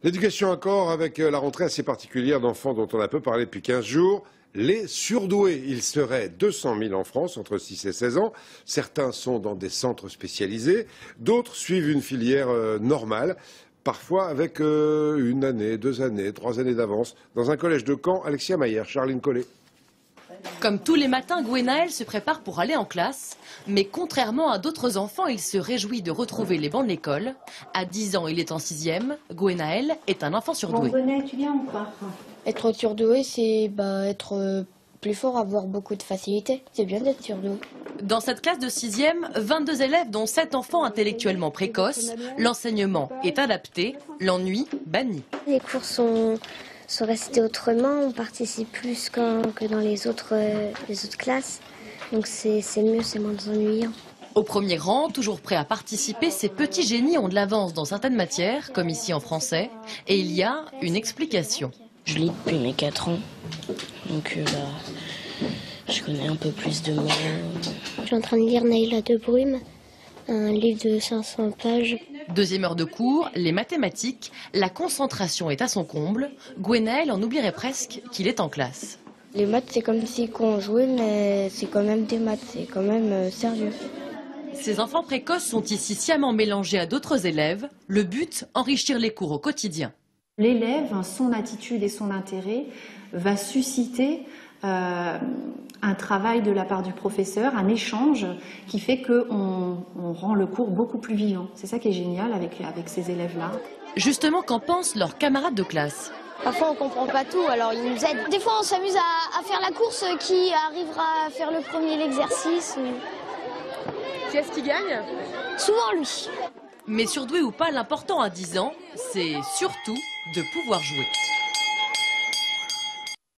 L'éducation encore avec la rentrée assez particulière d'enfants dont on a peu parlé depuis 15 jours. Les surdoués, il serait 200 000 en France entre 6 et 16 ans. Certains sont dans des centres spécialisés, d'autres suivent une filière normale, parfois avec une année, 2 années, 3 années d'avance. Dans un collège de Caen, Alexia Maillère, Charline Collet. Comme tous les matins, Gwenaël se prépare pour aller en classe. Mais contrairement à d'autres enfants, il se réjouit de retrouver les bancs de l'école. À 10 ans, il est en 6e. Gwenaël est un enfant surdoué. Bon, Gwenaël, tu viens ou pas? Être surdoué, c'est être plus fort, avoir beaucoup de facilité. C'est bien d'être surdoué. Dans cette classe de 6e, 22 élèves dont 7 enfants intellectuellement précoces. L'enseignement est adapté, l'ennui banni. Les cours sont restés autrement, on participe plus que dans les autres classes. Donc c'est mieux, c'est moins ennuyant. Au premier rang, toujours prêts à participer, ces petits génies ont de l'avance dans certaines matières, comme ici en français. Et il y a une explication. Je lis depuis mes 4 ans, donc je connais un peu plus de mots. Je suis en train de lire Naïla de Brûme, un livre de 500 pages. Deuxième heure de cours, les mathématiques, la concentration est à son comble. Gwenaël en oublierait presque qu'il est en classe. Les maths, c'est comme si on jouait, mais c'est quand même des maths, c'est quand même sérieux. Ces enfants précoces sont ici sciemment mélangés à d'autres élèves. Le but, enrichir les cours au quotidien. L'élève, son attitude et son intérêt va susciter un travail de la part du professeur, un échange qui fait qu'on rend le cours beaucoup plus vivant. C'est ça qui est génial avec ces élèves-là. Justement, qu'en pensent leurs camarades de classe? Parfois on comprend pas tout, alors ils nous aident. Des fois on s'amuse à faire la course, qui arrivera à faire le premier exercice. Qui est-ce qui gagne? Souvent lui. Mais surdoué ou pas, l'important à 10 ans, c'est surtout de pouvoir jouer.